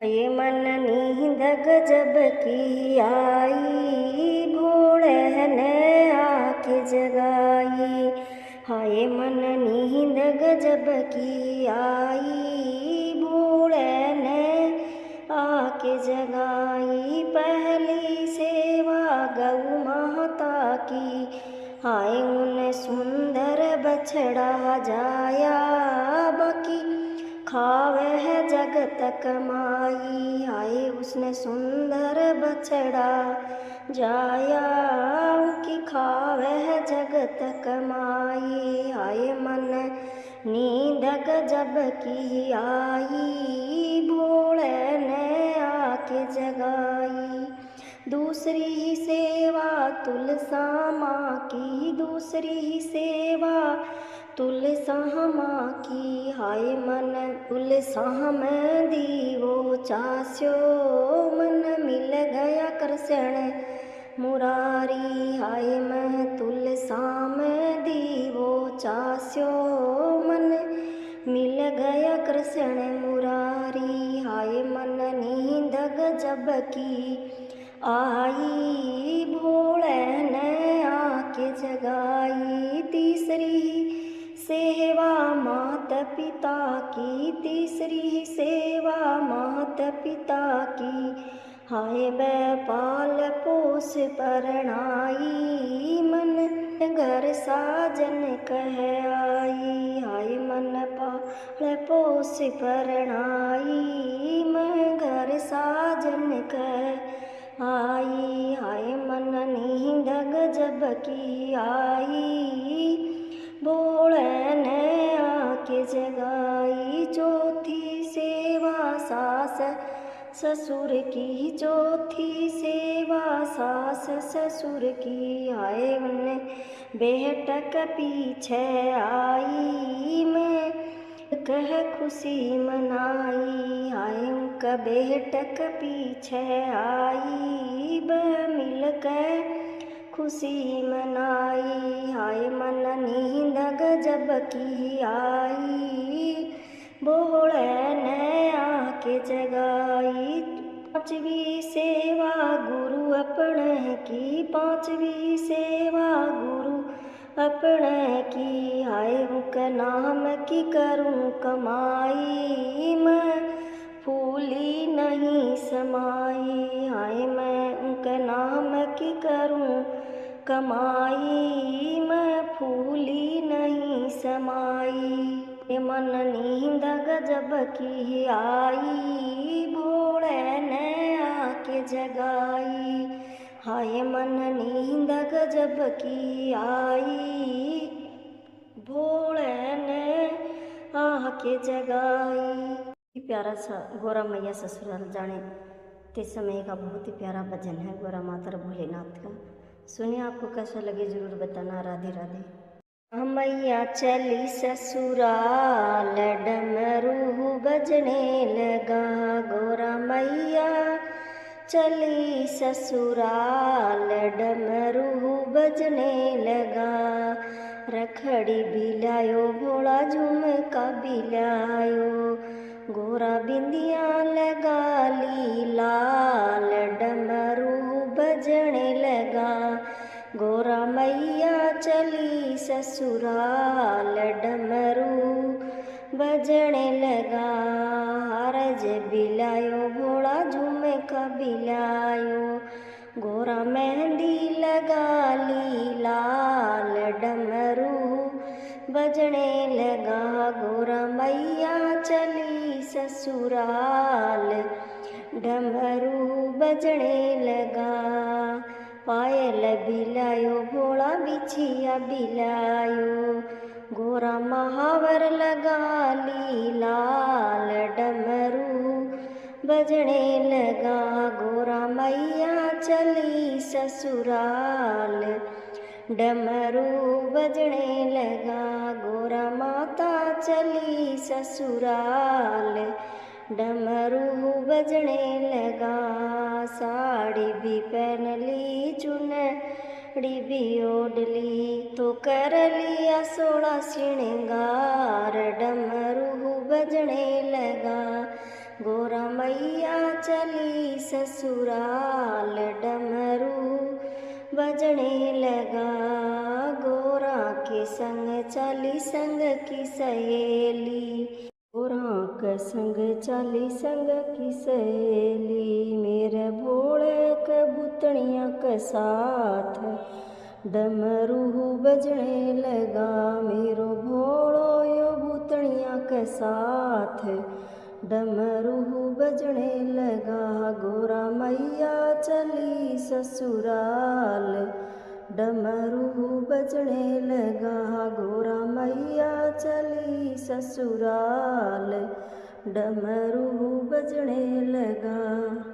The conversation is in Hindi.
ये मन नींद गजब की आई, भोले ने आके जगाई। हाय मन नींद गजब की आई, भोले ने आके जगाई। पहली सेवा गौ माता की, हाय उन सुंदर बछड़ा जाया। बाकी खावे है जगत कमाई, हाय उसने सुंदर बछड़ा जाया। कि खावे है जगत कमाई। हाय मन नींद गजब की आई, भोले ने आके जगाई। दूसरी सेवा तुलसा माँ की, दूसरी सेवा तुलसा माँ की। हाय मन तुलसा में दीवो चास्यो, मन मिल गया कृष्ण मुरारी। हाय मैं तुलसा में दीवो चास्यो, मन मिल गया कृष्ण मुरारी। हाय मन नींद गजब की आई, भोले ने आके जगाई। तीसरी सेवा माता पिता की, तीसरी सेवा माता पिता की। हाय वे पाल पोस परणाई, मन घर साजन कह आई। हाय मन पाल पोस परणाई, मैं घर साजन कह आई। हाय मन नींद गजब की आई, भोले ने आके जगाई। चौथी सेवा सास ससुर की, चौथी सेवा सास ससुर की। हाय उन्हें बेटक पीछे आई, मैं कह खुशी मनाई। हाय उनका बेटक पीछे आई, ब मिल कर खुशी मनाई। हाय मन नींद गजब की आई, भोले ने आके जगाई। पांचवी सेवा गुरु अपने की, पांचवी सेवा गुरु अपने की। हाय उनका नाम की करूं कमाई, मैं फूली नहीं समाई। हाय मैं उनका नाम की करूं कमाई, मैं फूली नहीं समाई। मन नींद गजब की आई, भोले ने आके जगाई। हाय मन नींद गजब की आई, भोले ने आके जगाई। प्यारा सा गोरा मैया ससुराल जाने ते समय का बहुत ही प्यारा भजन है गोरा माता भोलेनाथ का। सुनिए, आपको कैसा लगे जरूर बताना। राधे राधे। मैया चली ससुराल, डमरू बजने लगा। गोरा मैया चली ससुराल, डमरू बजने लगा। रखड़ी बिलायो, भोला झुमका बिलायो। गोरा बिंदिया लगा ली लाल, डमरू बजने लगा। गोरा मैया चली ससुराल, डमरू बजने लगा। हरज बिलायो, भोला झुमका बिलायो। गोरा मेहंदी लगा ली लाल, डमरू बजने लगा। गोरा मैया चली ससुराल, डमरू बजने लगा। पायल बिलायो, भोला बिछिया बिलायो। गोरा महावर लगा ली लाल, डमरू बजने लगा। गोरा मैया चली ससुराल, डमरू बजने लगा। गोरा माता चली ससुराल, डमरू बजने लगा। साड़ी भी पहन ली, चुनरी भी ओढ़ ली, तो कर लिया 16 श्रृंगार। डमरू बजने लगा, गोरा मैया चली ससुराल, डमरू बजने लगा। गोरा के संग चली संग की सहेली, गोरा के संग चली संग की सहेली। मेरे भोले के बुतनिया के साथ डमरू बजने लगा। मेरो भोलो यो बुतनिया के साथ डमरू बजने लगा। गोरा मैया चली ससुराल, डमरू बजने लगा। गोरा मैया चली ससुराल, डमरू बजने लगा।